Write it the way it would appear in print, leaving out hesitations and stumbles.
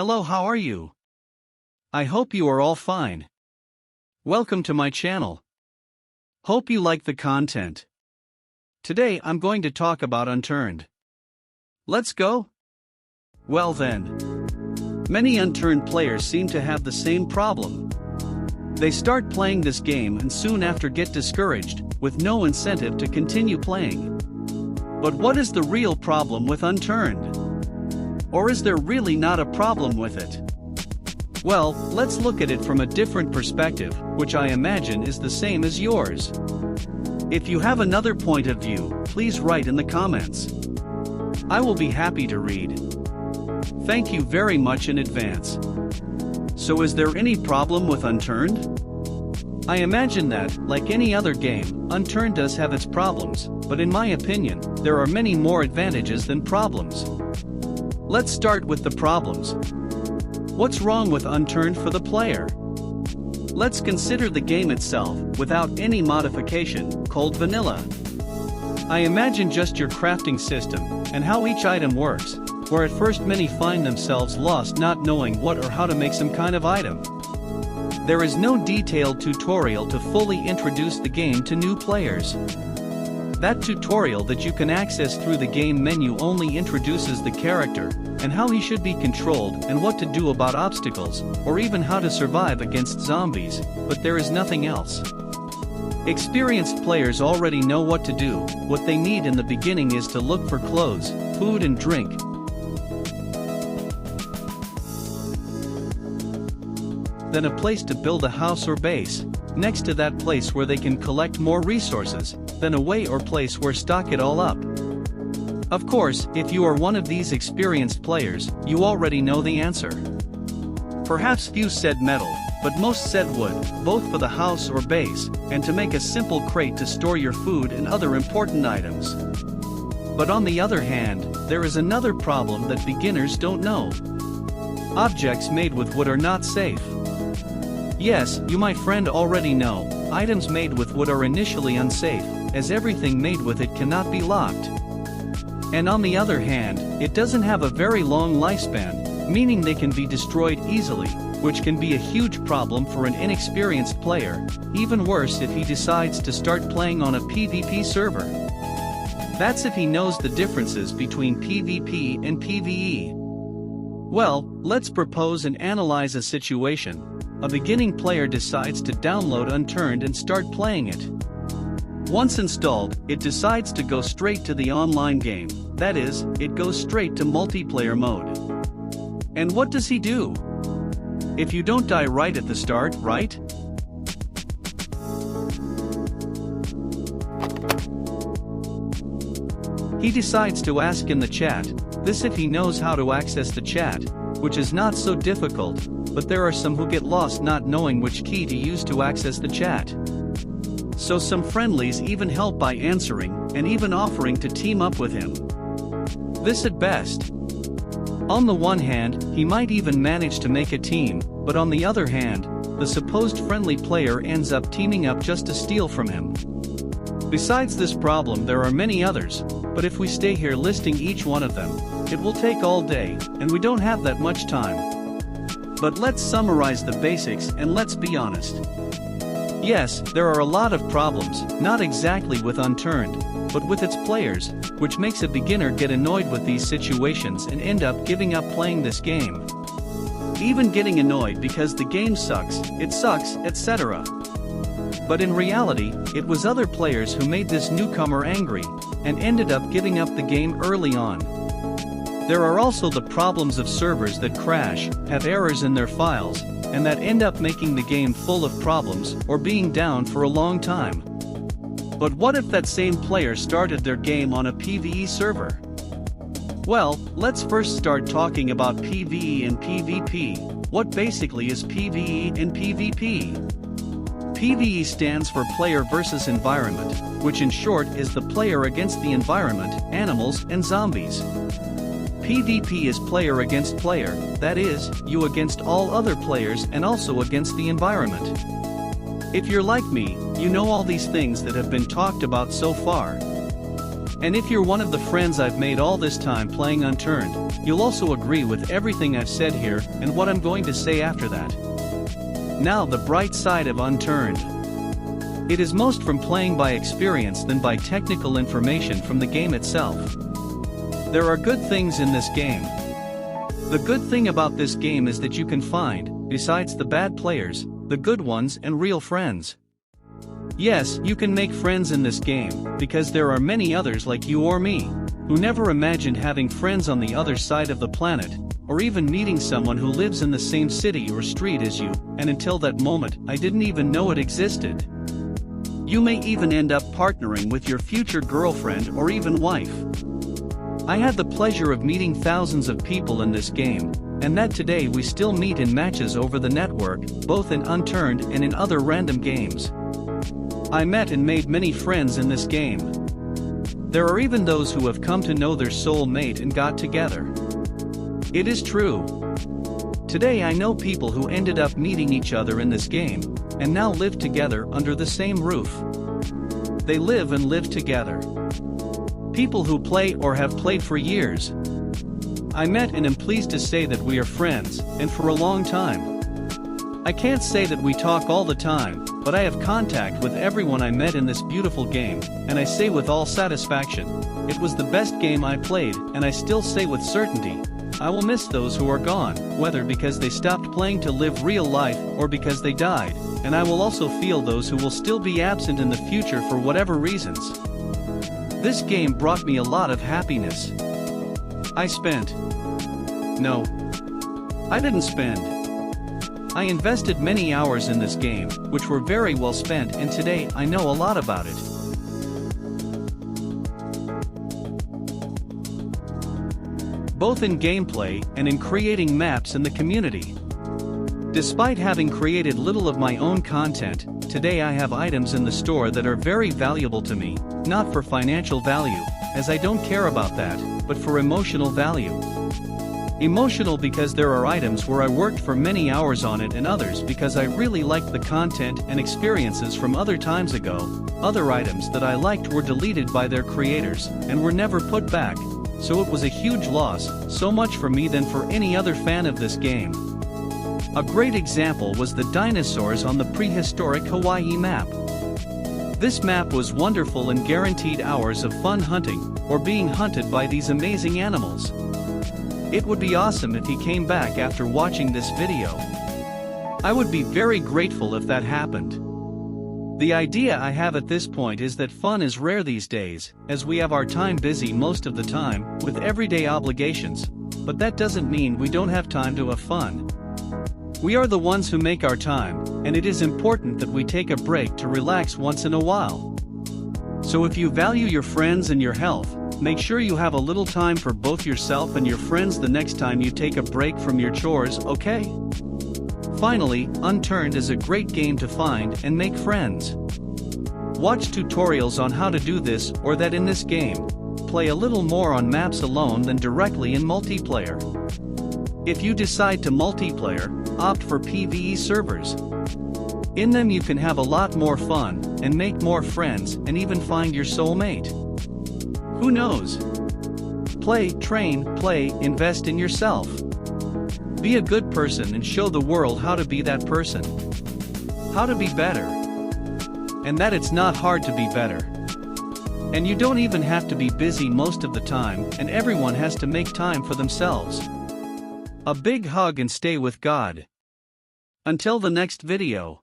Hello, how are you? I hope you are all fine. Welcome to my channel. Hope you like the content. Today I'm going to talk about Unturned. Let's go? Well then. Many Unturned players seem to have the same problem. They start playing this game and soon after get discouraged, with no incentive to continue playing. But what is the real problem with Unturned? Or is there really not a problem with it? Well, let's look at it from a different perspective, which I imagine is the same as yours. If you have another point of view, please write in the comments. I will be happy to read. Thank you very much in advance. So is there any problem with Unturned? I imagine that, like any other game, Unturned does have its problems, but in my opinion, there are many more advantages than problems. Let's start with the problems. What's wrong with Unturned for the player? Let's consider the game itself, without any modification, called vanilla. I imagine just your crafting system, and how each item works, where at first many find themselves lost not knowing what or how to make some kind of item. There is no detailed tutorial to fully introduce the game to new players. That tutorial that you can access through the game menu only introduces the character, and how he should be controlled and what to do about obstacles, or even how to survive against zombies, but there is nothing else. Experienced players already know what to do. What they need in the beginning is to look for clothes, food and drink. Then a place to build a house or base, next to that place where they can collect more resources, then a way or place where stock it all up. Of course, if you are one of these experienced players, you already know the answer. Perhaps few said metal, but most said wood, both for the house or base, and to make a simple crate to store your food and other important items. But on the other hand, there is another problem that beginners don't know. Objects made with wood are not safe. Yes, you my friend already know, items made with wood are initially unsafe, as everything made with it cannot be locked. And on the other hand, it doesn't have a very long lifespan, meaning they can be destroyed easily, which can be a huge problem for an inexperienced player, even worse if he decides to start playing on a PvP server. That's if he knows the differences between PvP and PvE. Well, let's propose and analyze a situation. A beginning player decides to download Unturned and start playing it. Once installed, it decides to go straight to the online game, that is, it goes straight to multiplayer mode. And what does he do? If you don't die right at the start, right? He decides to ask in the chat, this if he knows how to access the chat, which is not so difficult, but there are some who get lost not knowing which key to use to access the chat. So some friendlies even help by answering, and even offering to team up with him. This at best. On the one hand, he might even manage to make a team, but on the other hand, the supposed friendly player ends up teaming up just to steal from him. Besides this problem there are many others, but if we stay here listing each one of them, it will take all day, and we don't have that much time. But let's summarize the basics and let's be honest. Yes, there are a lot of problems, not exactly with Unturned, but with its players, which makes a beginner get annoyed with these situations and end up giving up playing this game. Even getting annoyed because the game sucks, etc. But in reality, it was other players who made this newcomer angry, and ended up giving up the game early on. There are also the problems of servers that crash, have errors in their files, and that end up making the game full of problems or being down for a long time. But what if that same player started their game on a PvE server? Well, let's first start talking about PvE and PvP. What basically is PvE and PvP? PvE stands for Player versus Environment, which in short is the player against the environment, animals and zombies. PvP is player against player, that is, you against all other players and also against the environment. If you're like me, you know all these things that have been talked about so far. And if you're one of the friends I've made all this time playing Unturned, you'll also agree with everything I've said here and what I'm going to say after that. Now the bright side of Unturned. It is most from playing by experience than by technical information from the game itself. There are good things in this game. The good thing about this game is that you can find, besides the bad players, the good ones and real friends. Yes, you can make friends in this game, because there are many others like you or me, who never imagined having friends on the other side of the planet, or even meeting someone who lives in the same city or street as you, and until that moment, I didn't even know it existed. You may even end up partnering with your future girlfriend or even wife. I had the pleasure of meeting thousands of people in this game, and that today we still meet in matches over the network, both in Unturned and in other random games. I met and made many friends in this game. There are even those who have come to know their soul mate and got together. It is true. Today I know people who ended up meeting each other in this game, and now live together under the same roof. They live and live together. People who play or have played for years. I met and am pleased to say that we are friends, and for a long time. I can't say that we talk all the time, but I have contact with everyone I met in this beautiful game, and I say with all satisfaction, it was the best game I played, and I still say with certainty, I will miss those who are gone, whether because they stopped playing to live real life or because they died, and I will also feel those who will still be absent in the future for whatever reasons. This game brought me a lot of happiness. I didn't spend. I invested many hours in this game, which were very well spent, and today I know a lot about it. Both in gameplay and in creating maps in the community. Despite having created little of my own content, today I have items in the store that are very valuable to me, not for financial value, as I don't care about that, but for emotional value. Emotional because there are items where I worked for many hours on it, and others because I really liked the content and experiences from other times ago. Other items that I liked were deleted by their creators, and were never put back, so it was a huge loss, so much for me than for any other fan of this game. A great example was the dinosaurs on the prehistoric Hawaii map. This map was wonderful and guaranteed hours of fun hunting, or being hunted by these amazing animals. It would be awesome if he came back after watching this video. I would be very grateful if that happened. The idea I have at this point is that fun is rare these days, as we have our time busy most of the time, with everyday obligations, but that doesn't mean we don't have time to have fun. We are the ones who make our time, and it is important that we take a break to relax once in a while. So if you value your friends and your health, make sure you have a little time for both yourself and your friends the next time you take a break from your chores, okay? Finally, Unturned is a great game to find and make friends. Watch tutorials on how to do this or that in this game. Play a little more on maps alone than directly in multiplayer. If you decide to multiplayer, opt for PvE servers. In them you can have a lot more fun, and make more friends, and even find your soulmate. Who knows? Play, train, play, invest in yourself. Be a good person and show the world how to be that person. How to be better. And that it's not hard to be better. And you don't even have to be busy most of the time, and everyone has to make time for themselves. A big hug and stay with God. Until the next video.